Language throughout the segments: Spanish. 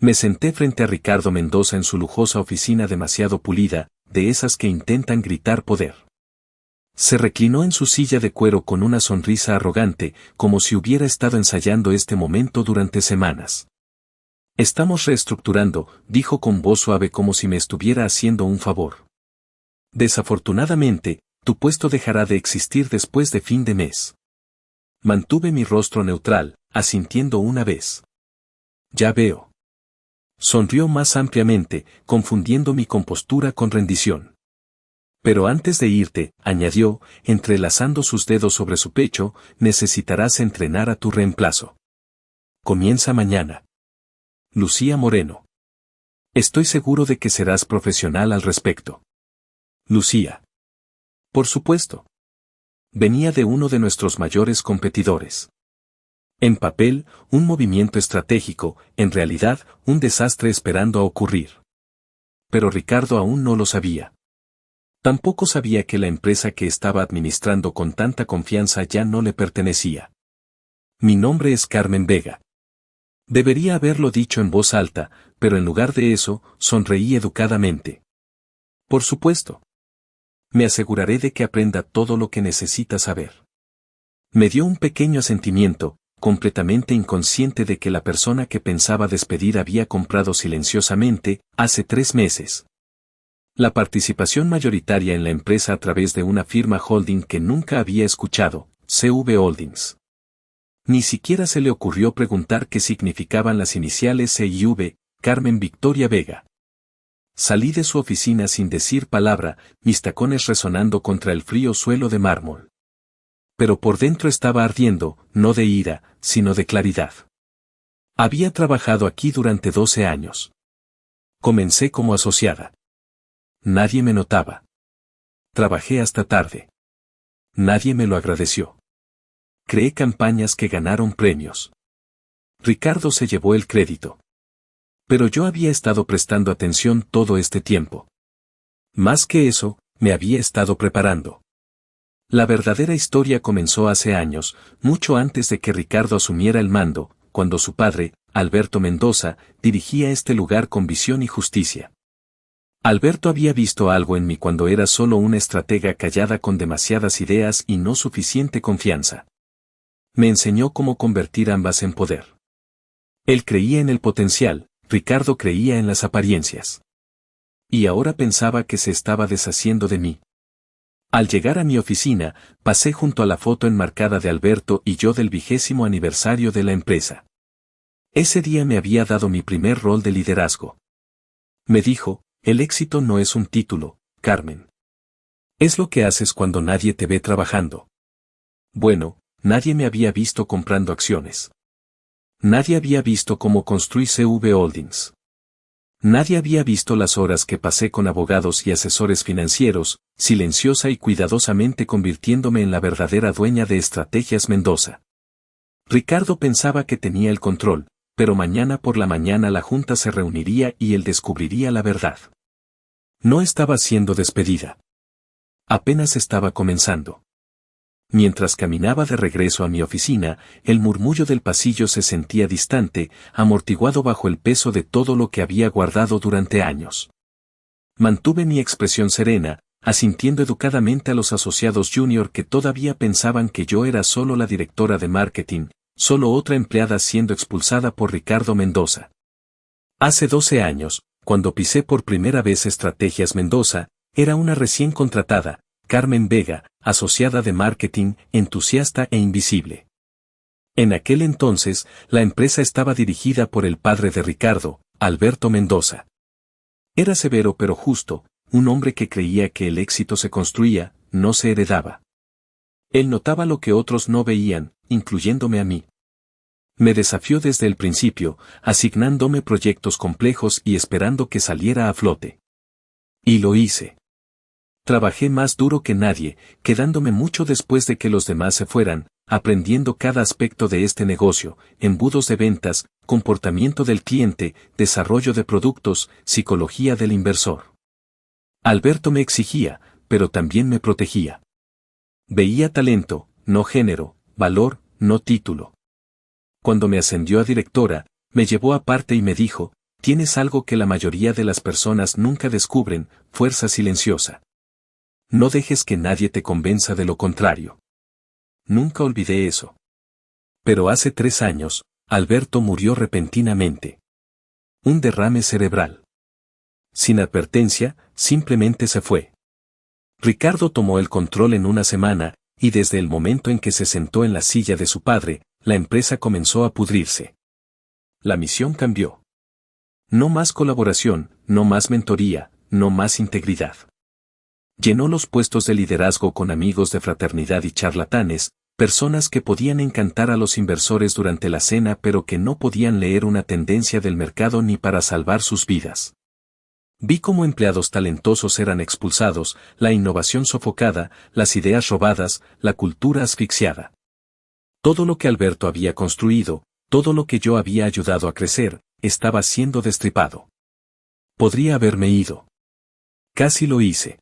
Me senté frente a Ricardo Mendoza en su lujosa oficina demasiado pulida, de esas que intentan gritar poder. Se reclinó en su silla de cuero con una sonrisa arrogante, como si hubiera estado ensayando este momento durante semanas. Estamos reestructurando, dijo con voz suave como si me estuviera haciendo un favor. Desafortunadamente, tu puesto dejará de existir después de fin de mes. Mantuve mi rostro neutral, asintiendo una vez. Ya veo. Sonrió más ampliamente, confundiendo mi compostura con rendición. Pero antes de irte, añadió, entrelazando sus dedos sobre su pecho, necesitarás entrenar a tu reemplazo. Comienza mañana. Lucía Moreno. Estoy seguro de que serás profesional al respecto. Lucía. Por supuesto. Venía de uno de nuestros mayores competidores. En papel, un movimiento estratégico, en realidad, un desastre esperando a ocurrir. Pero Ricardo aún no lo sabía. Tampoco sabía que la empresa que estaba administrando con tanta confianza ya no le pertenecía. Mi nombre es Carmen Vega. Debería haberlo dicho en voz alta, pero en lugar de eso, sonreí educadamente. Por supuesto. Me aseguraré de que aprenda todo lo que necesita saber. Me dio un pequeño asentimiento, completamente inconsciente de que la persona que pensaba despedir había comprado silenciosamente, hace 3 meses. La participación mayoritaria en la empresa a través de una firma holding que nunca había escuchado, CV Holdings. Ni siquiera se le ocurrió preguntar qué significaban las iniciales CIV, Carmen Victoria Vega. Salí de su oficina sin decir palabra, mis tacones resonando contra el frío suelo de mármol. Pero por dentro estaba ardiendo, no de ira, sino de claridad. Había trabajado aquí durante 12 años. Comencé como asociada. Nadie me notaba. Trabajé hasta tarde. Nadie me lo agradeció. Creé campañas que ganaron premios. Ricardo se llevó el crédito. Pero yo había estado prestando atención todo este tiempo. Más que eso, me había estado preparando. La verdadera historia comenzó hace años, mucho antes de que Ricardo asumiera el mando, cuando su padre, Alberto Mendoza, dirigía este lugar con visión y justicia. Alberto había visto algo en mí cuando era solo una estratega callada con demasiadas ideas y no suficiente confianza. Me enseñó cómo convertir ambas en poder. Él creía en el potencial, Ricardo creía en las apariencias. Y ahora pensaba que se estaba deshaciendo de mí. Al llegar a mi oficina, pasé junto a la foto enmarcada de Alberto y yo del 20º aniversario de la empresa. Ese día me había dado mi primer rol de liderazgo. Me dijo, el éxito no es un título, Carmen. Es lo que haces cuando nadie te ve trabajando. Bueno, nadie me había visto comprando acciones. Nadie había visto cómo construí CV Holdings. Nadie había visto las horas que pasé con abogados y asesores financieros, silenciosa y cuidadosamente convirtiéndome en la verdadera dueña de Estrategias Mendoza. Ricardo pensaba que tenía el control, pero mañana por la mañana la junta se reuniría y él descubriría la verdad. No estaba siendo despedida. Apenas estaba comenzando. Mientras caminaba de regreso a mi oficina, el murmullo del pasillo se sentía distante, amortiguado bajo el peso de todo lo que había guardado durante años. Mantuve mi expresión serena, asintiendo educadamente a los asociados junior que todavía pensaban que yo era solo la directora de marketing, solo otra empleada siendo expulsada por Ricardo Mendoza. Hace 12 años, cuando pisé por primera vez Estrategias Mendoza, era una recién contratada, Carmen Vega, asociada de marketing, entusiasta e invisible. En aquel entonces, la empresa estaba dirigida por el padre de Ricardo, Alberto Mendoza. Era severo pero justo, un hombre que creía que el éxito se construía, no se heredaba. Él notaba lo que otros no veían, incluyéndome a mí. Me desafió desde el principio, asignándome proyectos complejos y esperando que saliera a flote. Y lo hice. Trabajé más duro que nadie, quedándome mucho después de que los demás se fueran, aprendiendo cada aspecto de este negocio, embudos de ventas, comportamiento del cliente, desarrollo de productos, psicología del inversor. Alberto me exigía, pero también me protegía. Veía talento, no género, valor, no título. Cuando me ascendió a directora, me llevó aparte y me dijo, tienes algo que la mayoría de las personas nunca descubren, fuerza silenciosa. No dejes que nadie te convenza de lo contrario. Nunca olvidé eso. Pero hace 3 años, Alberto murió repentinamente. Un derrame cerebral. Sin advertencia, simplemente se fue. Ricardo tomó el control en una semana, y desde el momento en que se sentó en la silla de su padre, la empresa comenzó a pudrirse. La misión cambió. No más colaboración, no más mentoría, no más integridad. Llenó los puestos de liderazgo con amigos de fraternidad y charlatanes, personas que podían encantar a los inversores durante la cena pero que no podían leer una tendencia del mercado ni para salvar sus vidas. Vi cómo empleados talentosos eran expulsados, la innovación sofocada, las ideas robadas, la cultura asfixiada. Todo lo que Alberto había construido, todo lo que yo había ayudado a crecer, estaba siendo destripado. Podría haberme ido. Casi lo hice.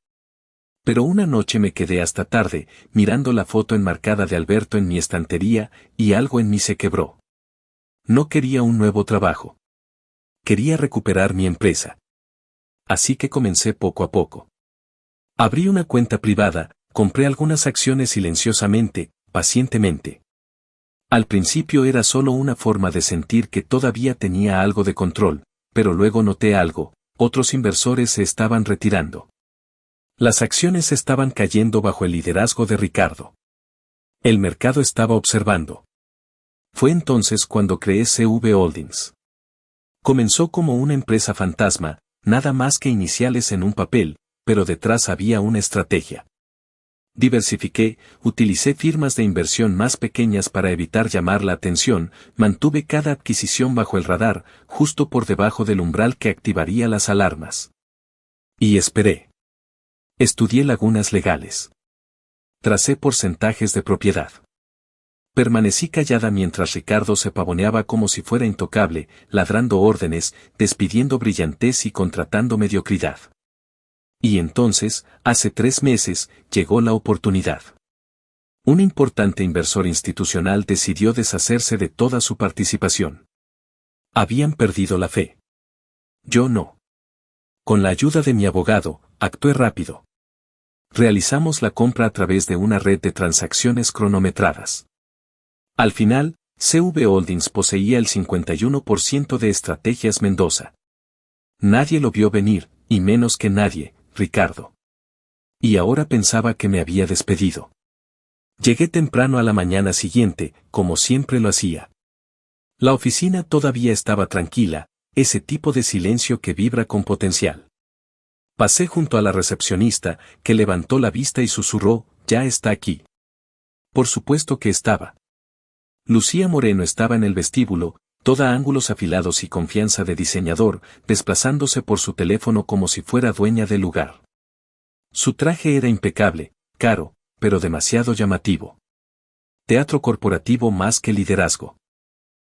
Pero una noche me quedé hasta tarde, mirando la foto enmarcada de Alberto en mi estantería, y algo en mí se quebró. No quería un nuevo trabajo. Quería recuperar mi empresa. Así que comencé poco a poco. Abrí una cuenta privada, compré algunas acciones silenciosamente, pacientemente. Al principio era solo una forma de sentir que todavía tenía algo de control, pero luego noté algo, otros inversores se estaban retirando. Las acciones estaban cayendo bajo el liderazgo de Ricardo. El mercado estaba observando. Fue entonces cuando creé CV Holdings. Comenzó como una empresa fantasma, nada más que iniciales en un papel, pero detrás había una estrategia. Diversifiqué, utilicé firmas de inversión más pequeñas para evitar llamar la atención, mantuve cada adquisición bajo el radar, justo por debajo del umbral que activaría las alarmas. Y esperé. Estudié lagunas legales. Tracé porcentajes de propiedad. Permanecí callada mientras Ricardo se pavoneaba como si fuera intocable, ladrando órdenes, despidiendo brillantez y contratando mediocridad. Y entonces, hace 3 meses, llegó la oportunidad. Un importante inversor institucional decidió deshacerse de toda su participación. Habían perdido la fe. Yo no. Con la ayuda de mi abogado, actué rápido. Realizamos la compra a través de una red de transacciones cronometradas. Al final, CV Holdings poseía el 51% de Estrategias Mendoza. Nadie lo vio venir, y menos que nadie, Ricardo. Y ahora pensaba que me había despedido. Llegué temprano a la mañana siguiente, como siempre lo hacía. La oficina todavía estaba tranquila, ese tipo de silencio que vibra con potencial. Pasé junto a la recepcionista, que levantó la vista y susurró, «Ya está aquí». Por supuesto que estaba. Lucía Moreno estaba en el vestíbulo, toda ángulos afilados y confianza de diseñador, desplazándose por su teléfono como si fuera dueña del lugar. Su traje era impecable, caro, pero demasiado llamativo. Teatro corporativo más que liderazgo.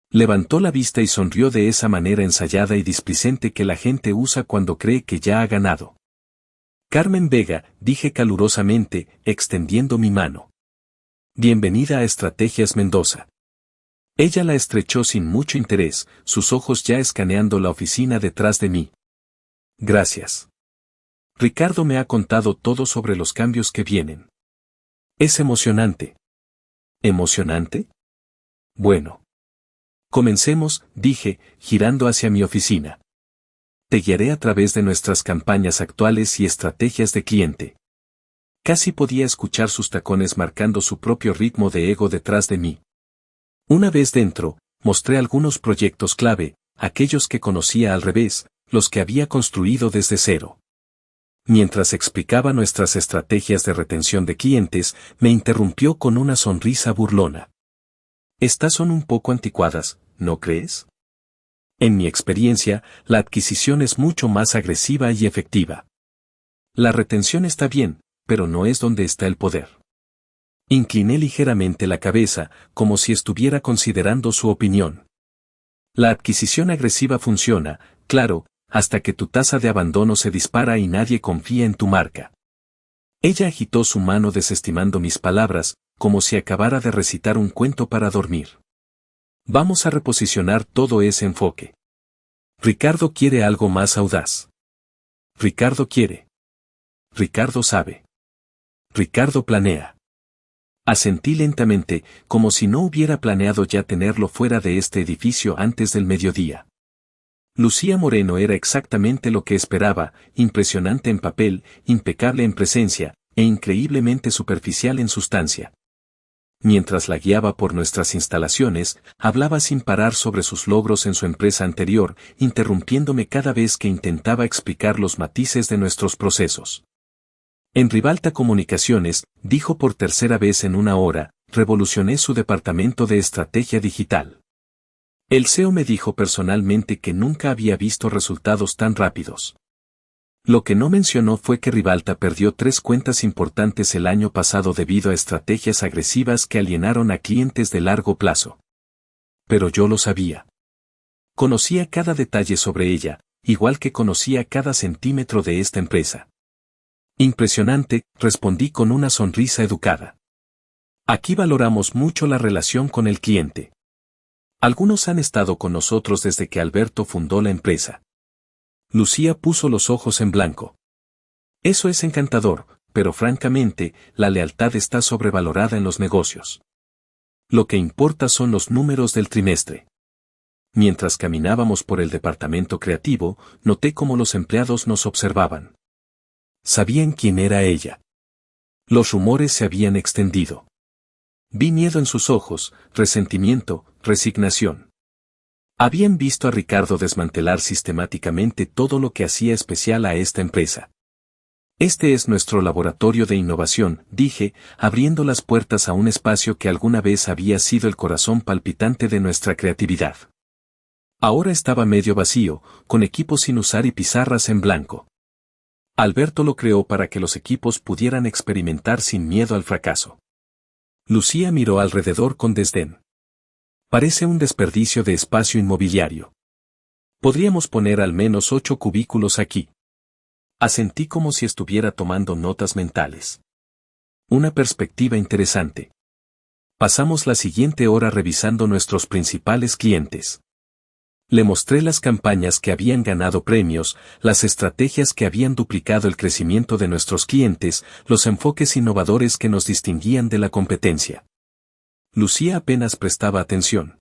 Levantó la vista y sonrió de esa manera ensayada y displicente que la gente usa cuando cree que ya ha ganado. «Carmen Vega», dije calurosamente, extendiendo mi mano. «Bienvenida a Estrategias Mendoza». Ella la estrechó sin mucho interés, sus ojos ya escaneando la oficina detrás de mí. «Gracias. Ricardo me ha contado todo sobre los cambios que vienen. Es emocionante». ¿Emocionante? Bueno. Comencemos, dije, girando hacia mi oficina. Te guiaré a través de nuestras campañas actuales y estrategias de cliente. Casi podía escuchar sus tacones marcando su propio ritmo de ego detrás de mí. Una vez dentro, mostré algunos proyectos clave, aquellos que conocía al revés, los que había construido desde cero. Mientras explicaba nuestras estrategias de retención de clientes, me interrumpió con una sonrisa burlona. Estas son un poco anticuadas, ¿no crees? En mi experiencia, la adquisición es mucho más agresiva y efectiva. La retención está bien, pero no es donde está el poder. Incliné ligeramente la cabeza, como si estuviera considerando su opinión. La adquisición agresiva funciona, claro, hasta que tu tasa de abandono se dispara y nadie confía en tu marca. Ella agitó su mano desestimando mis palabras, como si acabara de recitar un cuento para dormir. Vamos a reposicionar todo ese enfoque. Ricardo quiere algo más audaz. Ricardo quiere. Ricardo sabe. Ricardo planea. Asentí lentamente, como si no hubiera planeado ya tenerlo fuera de este edificio antes del mediodía. Lucía Moreno era exactamente lo que esperaba, impresionante en papel, impecable en presencia, e increíblemente superficial en sustancia. Mientras la guiaba por nuestras instalaciones, hablaba sin parar sobre sus logros en su empresa anterior, interrumpiéndome cada vez que intentaba explicar los matices de nuestros procesos. En Ribalta Comunicaciones, dijo por tercera vez en una hora, revolucioné su departamento de estrategia digital. El CEO me dijo personalmente que nunca había visto resultados tan rápidos. Lo que no mencionó fue que Ribalta perdió 3 cuentas importantes el año pasado debido a estrategias agresivas que alienaron a clientes de largo plazo. Pero yo lo sabía. Conocía cada detalle sobre ella, igual que conocía cada centímetro de esta empresa. Impresionante, respondí con una sonrisa educada. Aquí valoramos mucho la relación con el cliente. Algunos han estado con nosotros desde que Alberto fundó la empresa. Lucía puso los ojos en blanco. Eso es encantador, pero francamente, la lealtad está sobrevalorada en los negocios. Lo que importa son los números del trimestre. Mientras caminábamos por el departamento creativo, noté cómo los empleados nos observaban. Sabían quién era ella. Los rumores se habían extendido. Vi miedo en sus ojos, resentimiento, resignación. Habían visto a Ricardo desmantelar sistemáticamente todo lo que hacía especial a esta empresa. Este es nuestro laboratorio de innovación, dije, abriendo las puertas a un espacio que alguna vez había sido el corazón palpitante de nuestra creatividad. Ahora estaba medio vacío, con equipos sin usar y pizarras en blanco. Alberto lo creó para que los equipos pudieran experimentar sin miedo al fracaso. Lucía miró alrededor con desdén. Parece un desperdicio de espacio inmobiliario. Podríamos poner al menos 8 cubículos aquí. Asentí como si estuviera tomando notas mentales. Una perspectiva interesante. Pasamos la siguiente hora revisando nuestros principales clientes. Le mostré las campañas que habían ganado premios, las estrategias que habían duplicado el crecimiento de nuestros clientes, los enfoques innovadores que nos distinguían de la competencia. Lucía apenas prestaba atención.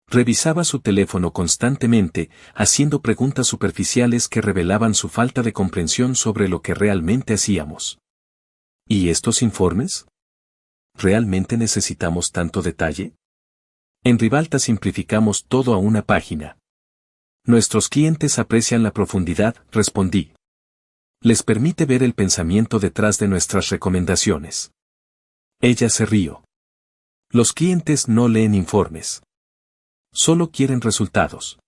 Revisaba su teléfono constantemente, haciendo preguntas superficiales que revelaban su falta de comprensión sobre lo que realmente hacíamos. ¿Y estos informes? ¿Realmente necesitamos tanto detalle? En Ribalta simplificamos todo a una página. Nuestros clientes aprecian la profundidad, respondí. Les permite ver el pensamiento detrás de nuestras recomendaciones. Ella se rió. Los clientes no leen informes. Solo quieren resultados.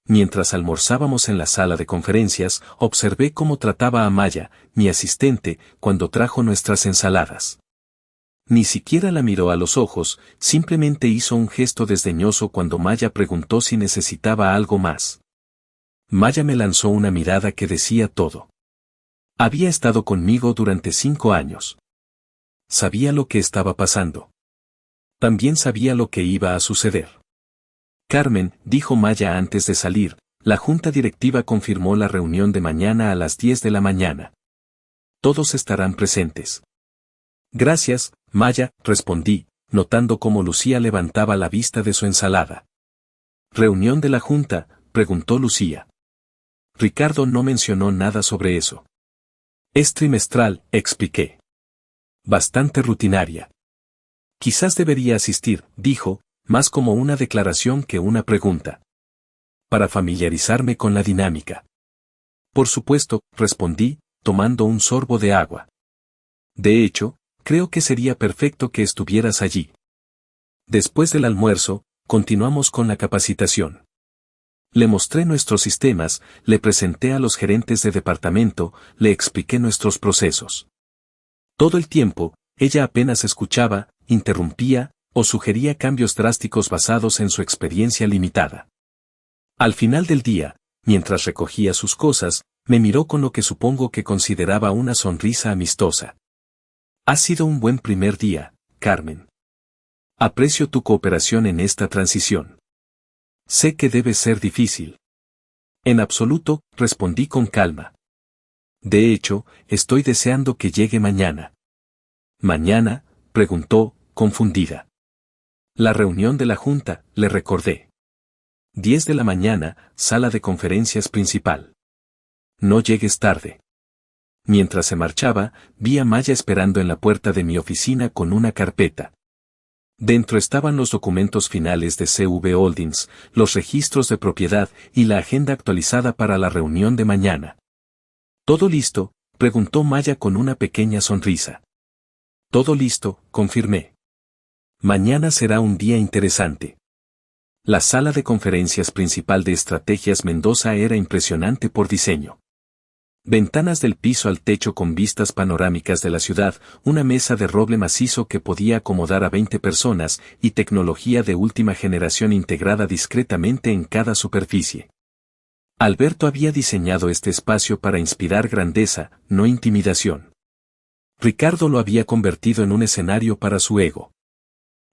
Mientras almorzábamos en la sala de conferencias, observé cómo trataba a Maya, mi asistente, cuando trajo nuestras ensaladas. Ni siquiera la miró a los ojos, simplemente hizo un gesto desdeñoso cuando Maya preguntó si necesitaba algo más. Maya me lanzó una mirada que decía todo. Había estado conmigo durante 5 años. Sabía lo que estaba pasando. También sabía lo que iba a suceder. Carmen, dijo Maya antes de salir, la junta directiva confirmó la reunión de mañana a las 10 de la mañana. Todos estarán presentes. Gracias, Maya, respondí, notando cómo Lucía levantaba la vista de su ensalada. ¿Reunión de la junta?, preguntó Lucía. Ricardo no mencionó nada sobre eso. Es trimestral, expliqué. Bastante rutinaria. Quizás debería asistir, dijo, más como una declaración que una pregunta. Para familiarizarme con la dinámica. Por supuesto, respondí, tomando un sorbo de agua. De hecho, creo que sería perfecto que estuvieras allí. Después del almuerzo, continuamos con la capacitación. Le mostré nuestros sistemas, le presenté a los gerentes de departamento, le expliqué nuestros procesos. Todo el tiempo, ella apenas escuchaba, interrumpía, o sugería cambios drásticos basados en su experiencia limitada. Al final del día, mientras recogía sus cosas, me miró con lo que supongo que consideraba una sonrisa amistosa. Ha sido un buen primer día, Carmen. Aprecio tu cooperación en esta transición. Sé que debe ser difícil. En absoluto, respondí con calma. De hecho, estoy deseando que llegue mañana. ¿Mañana?, preguntó, confundida. La reunión de la Junta, le recordé. 10 de la mañana, sala de conferencias principal. No llegues tarde. Mientras se marchaba, vi a Maya esperando en la puerta de mi oficina con una carpeta. Dentro estaban los documentos finales de CV Holdings, los registros de propiedad y la agenda actualizada para la reunión de mañana. ¿Todo listo?, preguntó Maya con una pequeña sonrisa. Todo listo, confirmé. Mañana será un día interesante. La sala de conferencias principal de Estrategias Mendoza era impresionante por diseño. Ventanas del piso al techo con vistas panorámicas de la ciudad, una mesa de roble macizo que podía acomodar a 20 personas y tecnología de última generación integrada discretamente en cada superficie. Alberto había diseñado este espacio para inspirar grandeza, no intimidación. Ricardo lo había convertido en un escenario para su ego.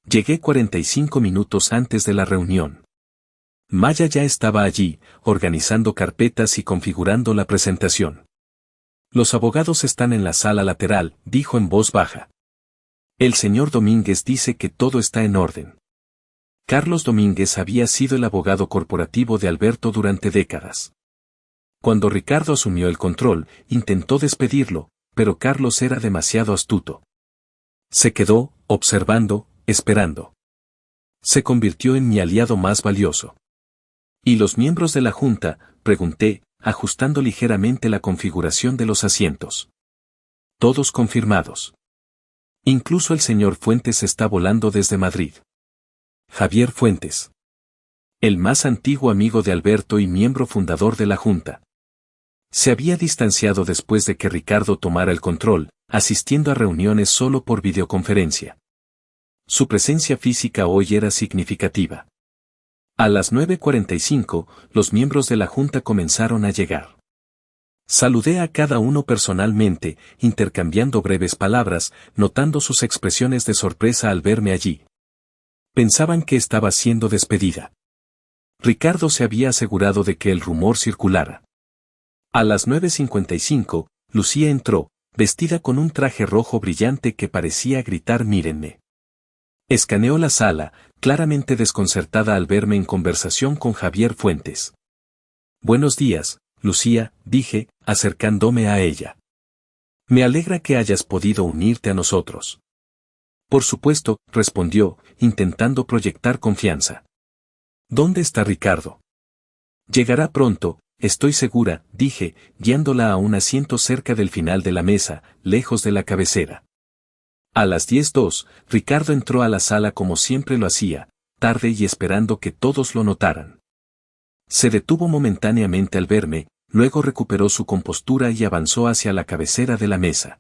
Llegué 45 minutos antes de la reunión. Maya ya estaba allí, organizando carpetas y configurando la presentación. Los abogados están en la sala lateral, dijo en voz baja. El señor Domínguez dice que todo está en orden. Carlos Domínguez había sido el abogado corporativo de Alberto durante décadas. Cuando Ricardo asumió el control, intentó despedirlo, pero Carlos era demasiado astuto. Se quedó, observando, esperando. Se convirtió en mi aliado más valioso. ¿Y los miembros de la Junta?, pregunté, ajustando ligeramente la configuración de los asientos. Todos confirmados. Incluso el señor Fuentes está volando desde Madrid. Javier Fuentes. El más antiguo amigo de Alberto y miembro fundador de la Junta. Se había distanciado después de que Ricardo tomara el control, asistiendo a reuniones solo por videoconferencia. Su presencia física hoy era significativa. A las 9:45, los miembros de la Junta comenzaron a llegar. Saludé a cada uno personalmente, intercambiando breves palabras, notando sus expresiones de sorpresa al verme allí. Pensaban que estaba siendo despedida. Ricardo se había asegurado de que el rumor circulara. A las 9:55, Lucía entró, vestida con un traje rojo brillante que parecía gritar «mírenme». Escaneó la sala, claramente desconcertada al verme en conversación con Javier Fuentes. «Buenos días, Lucía», dije, acercándome a ella. «Me alegra que hayas podido unirte a nosotros». «Por supuesto», respondió, intentando proyectar confianza. «¿Dónde está Ricardo?» «Llegará pronto, estoy segura», dije, guiándola a un asiento cerca del final de la mesa, lejos de la cabecera. A las 10:02, Ricardo entró a la sala como siempre lo hacía, tarde y esperando que todos lo notaran. Se detuvo momentáneamente al verme, luego recuperó su compostura y avanzó hacia la cabecera de la mesa.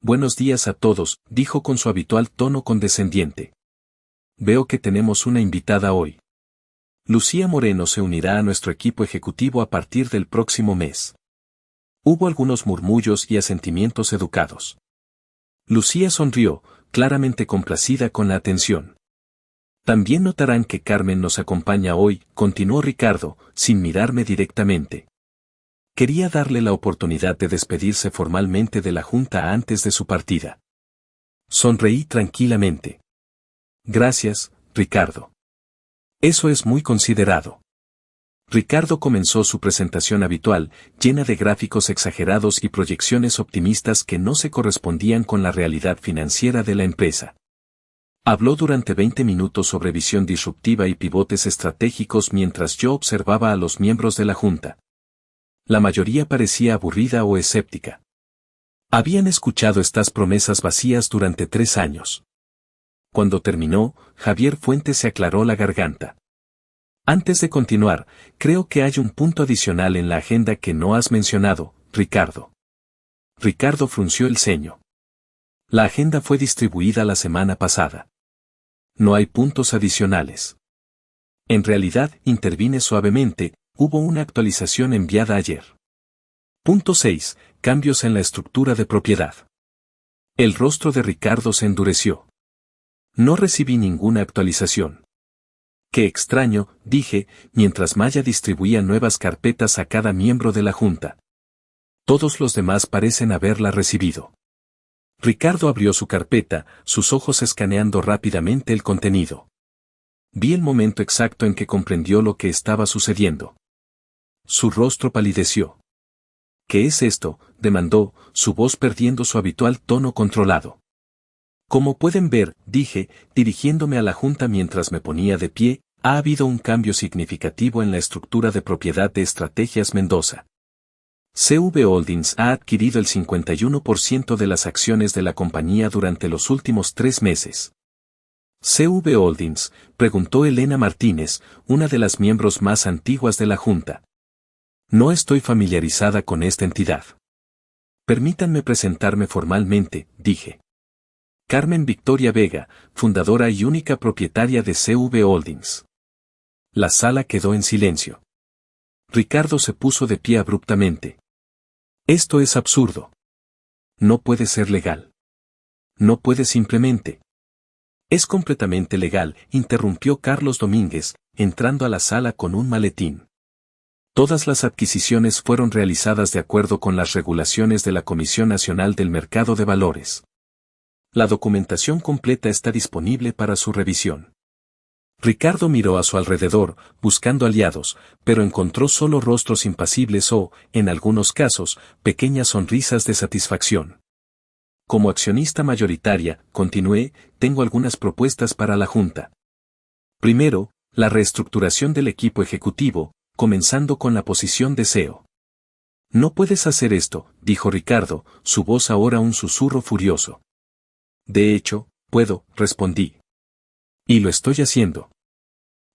«Buenos días a todos», dijo con su habitual tono condescendiente. «Veo que tenemos una invitada hoy. Lucía Moreno se unirá a nuestro equipo ejecutivo a partir del próximo mes». Hubo algunos murmullos y asentimientos educados. Lucía sonrió, claramente complacida con la atención. «También notarán que Carmen nos acompaña hoy», continuó Ricardo, sin mirarme directamente. Quería darle la oportunidad de despedirse formalmente de la Junta antes de su partida. Sonreí tranquilamente. «Gracias, Ricardo. Eso es muy considerado». Ricardo comenzó su presentación habitual, llena de gráficos exagerados y proyecciones optimistas que no se correspondían con la realidad financiera de la empresa. Habló durante 20 minutos sobre visión disruptiva y pivotes estratégicos mientras yo observaba a los miembros de la Junta. La mayoría parecía aburrida o escéptica. Habían escuchado estas promesas vacías durante 3 años. Cuando terminó, Javier Fuentes se aclaró la garganta. «Antes de continuar, creo que hay un punto adicional en la agenda que no has mencionado, Ricardo». Ricardo frunció el ceño. «La agenda fue distribuida la semana pasada. No hay puntos adicionales». En realidad, intervine suavemente, hubo una actualización enviada ayer. Punto 6. Cambios en la estructura de propiedad. El rostro de Ricardo se endureció. «No recibí ninguna actualización». Qué extraño, dije, mientras Maya distribuía nuevas carpetas a cada miembro de la junta. Todos los demás parecen haberla recibido. Ricardo abrió su carpeta, sus ojos escaneando rápidamente el contenido. Vi el momento exacto en que comprendió lo que estaba sucediendo. Su rostro palideció. ¿Qué es esto?, demandó, su voz perdiendo su habitual tono controlado. Como pueden ver, dije, dirigiéndome a la junta mientras me ponía de pie, ha habido un cambio significativo en la estructura de propiedad de Estrategias Mendoza. CV Holdings ha adquirido el 51% de las acciones de la compañía durante los últimos 3 meses. CV Holdings, preguntó Elena Martínez, una de las miembros más antiguas de la junta. No estoy familiarizada con esta entidad. Permítanme presentarme formalmente, dije. Carmen Victoria Vega, fundadora y única propietaria de CV Holdings. La sala quedó en silencio. Ricardo se puso de pie abruptamente. Esto es absurdo. No puede ser legal. No puede simplemente. Es completamente legal, interrumpió Carlos Domínguez, entrando a la sala con un maletín. Todas las adquisiciones fueron realizadas de acuerdo con las regulaciones de la Comisión Nacional del Mercado de Valores. La documentación completa está disponible para su revisión. Ricardo miró a su alrededor, buscando aliados, pero encontró solo rostros impasibles o, en algunos casos, pequeñas sonrisas de satisfacción. Como accionista mayoritaria, continué, tengo algunas propuestas para la Junta. Primero, la reestructuración del equipo ejecutivo, comenzando con la posición de CEO. No puedes hacer esto, dijo Ricardo, su voz ahora un susurro furioso. De hecho, puedo, respondí. Y lo estoy haciendo.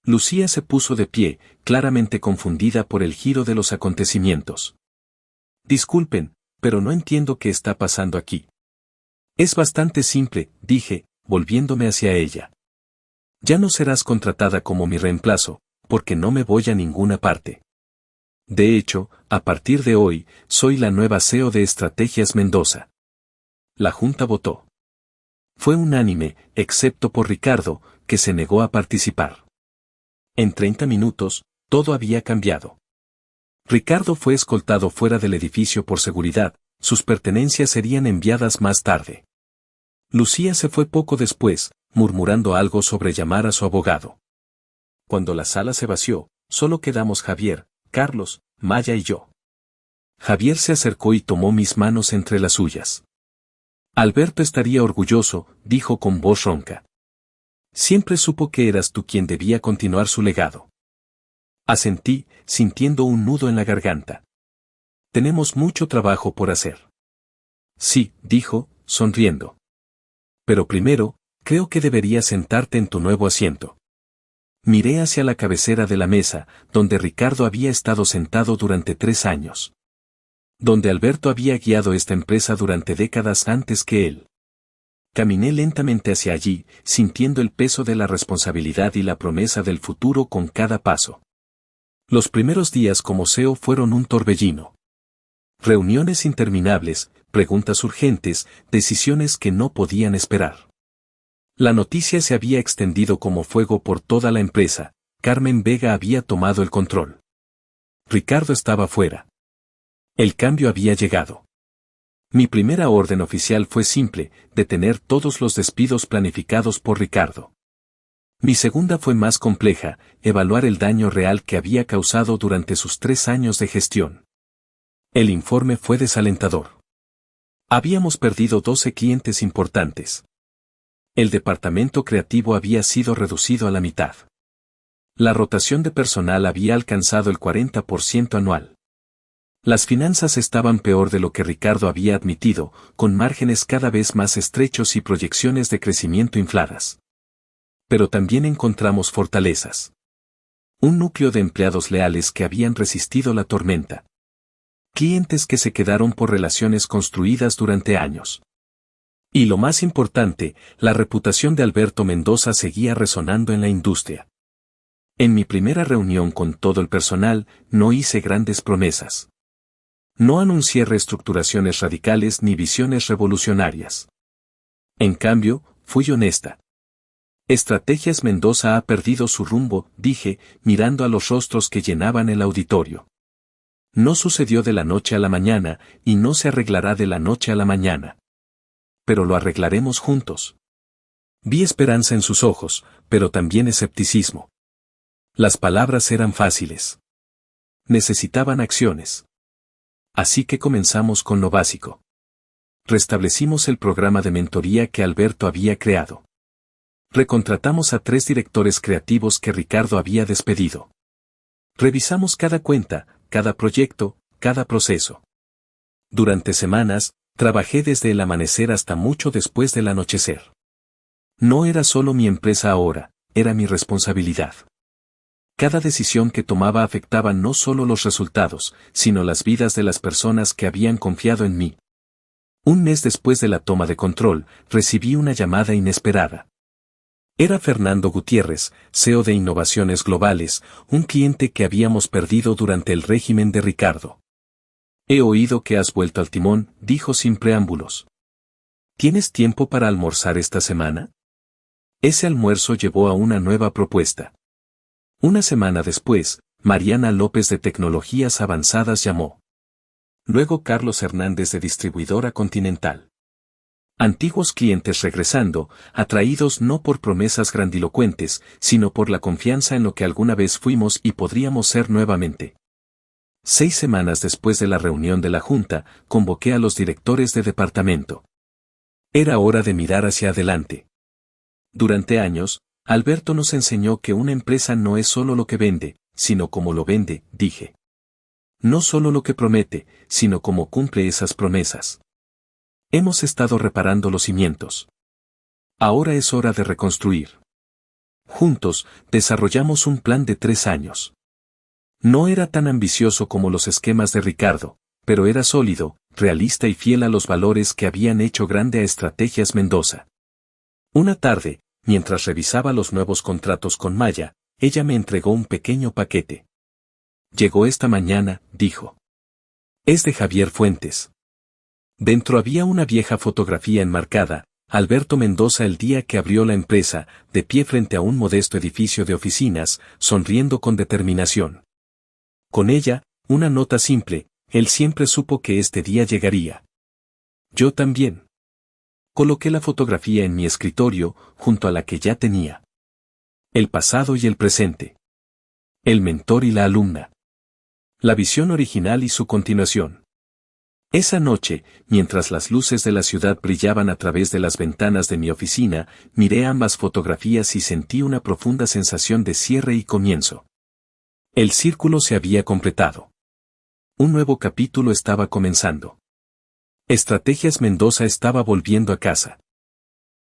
Lucía se puso de pie, claramente confundida por el giro de los acontecimientos. Disculpen, pero no entiendo qué está pasando aquí. Es bastante simple, dije, volviéndome hacia ella. Ya no serás contratada como mi reemplazo, porque no me voy a ninguna parte. De hecho, a partir de hoy, soy la nueva CEO de Estrategias Mendoza. La Junta votó. Fue unánime, excepto por Ricardo, que se negó a participar. En 30 minutos, todo había cambiado. Ricardo fue escoltado fuera del edificio por seguridad, sus pertenencias serían enviadas más tarde. Lucía se fue poco después, murmurando algo sobre llamar a su abogado. Cuando la sala se vació, solo quedamos Javier, Carlos, Maya y yo. Javier se acercó y tomó mis manos entre las suyas. Alberto estaría orgulloso, dijo con voz ronca. Siempre supo que eras tú quien debía continuar su legado. Asentí, sintiendo un nudo en la garganta. Tenemos mucho trabajo por hacer. Sí, dijo, sonriendo. Pero primero, creo que deberías sentarte en tu nuevo asiento. Miré hacia la cabecera de la mesa, donde Ricardo había estado sentado durante 3 años. Donde Alberto había guiado esta empresa durante décadas antes que él. Caminé lentamente hacia allí, sintiendo el peso de la responsabilidad y la promesa del futuro con cada paso. Los primeros días como CEO fueron un torbellino. Reuniones interminables, preguntas urgentes, decisiones que no podían esperar. La noticia se había extendido como fuego por toda la empresa, Carmen Vega había tomado el control. Ricardo estaba fuera. El cambio había llegado. Mi primera orden oficial fue simple, detener todos los despidos planificados por Ricardo. Mi segunda fue más compleja, evaluar el daño real que había causado durante sus 3 años de gestión. El informe fue desalentador. Habíamos perdido 12 clientes importantes. El departamento creativo había sido reducido a la mitad. La rotación de personal había alcanzado el 40% anual. Las finanzas estaban peor de lo que Ricardo había admitido, con márgenes cada vez más estrechos y proyecciones de crecimiento infladas. Pero también encontramos fortalezas. Un núcleo de empleados leales que habían resistido la tormenta. Clientes que se quedaron por relaciones construidas durante años. Y lo más importante, la reputación de Alberto Mendoza seguía resonando en la industria. En mi primera reunión con todo el personal, no hice grandes promesas. No anuncié reestructuraciones radicales ni visiones revolucionarias. En cambio, fui honesta. Estrategias Mendoza ha perdido su rumbo, dije, mirando a los rostros que llenaban el auditorio. No sucedió de la noche a la mañana, y no se arreglará de la noche a la mañana. Pero lo arreglaremos juntos. Vi esperanza en sus ojos, pero también escepticismo. Las palabras eran fáciles. Necesitaban acciones. Así que comenzamos con lo básico. Restablecimos el programa de mentoría que Alberto había creado. Recontratamos a 3 directores creativos que Ricardo había despedido. Revisamos cada cuenta, cada proyecto, cada proceso. Durante semanas, trabajé desde el amanecer hasta mucho después del anochecer. No era solo mi empresa ahora, era mi responsabilidad. Cada decisión que tomaba afectaba no solo los resultados, sino las vidas de las personas que habían confiado en mí. Un mes después de la toma de control, recibí una llamada inesperada. Era Fernando Gutiérrez, CEO de Innovaciones Globales, un cliente que habíamos perdido durante el régimen de Ricardo. He oído que has vuelto al timón, dijo sin preámbulos. ¿Tienes tiempo para almorzar esta semana? Ese almuerzo llevó a una nueva propuesta. Una semana después, Mariana López de Tecnologías Avanzadas llamó. Luego Carlos Hernández de Distribuidora Continental. Antiguos clientes regresando, atraídos no por promesas grandilocuentes, sino por la confianza en lo que alguna vez fuimos y podríamos ser nuevamente. 6 semanas después de la reunión de la Junta, convoqué a los directores de departamento. Era hora de mirar hacia adelante. Durante años, Alberto nos enseñó que una empresa no es solo lo que vende, sino cómo lo vende, dije. No solo lo que promete, sino cómo cumple esas promesas. Hemos estado reparando los cimientos. Ahora es hora de reconstruir. Juntos, desarrollamos un plan de 3 años. No era tan ambicioso como los esquemas de Ricardo, pero era sólido, realista y fiel a los valores que habían hecho grande a Estrategias Mendoza. Una tarde, mientras revisaba los nuevos contratos con Maya, ella me entregó un pequeño paquete. Llegó esta mañana, dijo. Es de Javier Fuentes. Dentro había una vieja fotografía enmarcada, Alberto Mendoza el día que abrió la empresa, de pie frente a un modesto edificio de oficinas, sonriendo con determinación. Con ella, una nota simple, él siempre supo que este día llegaría. Yo también. Coloqué la fotografía en mi escritorio, junto a la que ya tenía. El pasado y el presente. El mentor y la alumna. La visión original y su continuación. Esa noche, mientras las luces de la ciudad brillaban a través de las ventanas de mi oficina, miré ambas fotografías y sentí una profunda sensación de cierre y comienzo. El círculo se había completado. Un nuevo capítulo estaba comenzando. Estrategias Mendoza estaba volviendo a casa.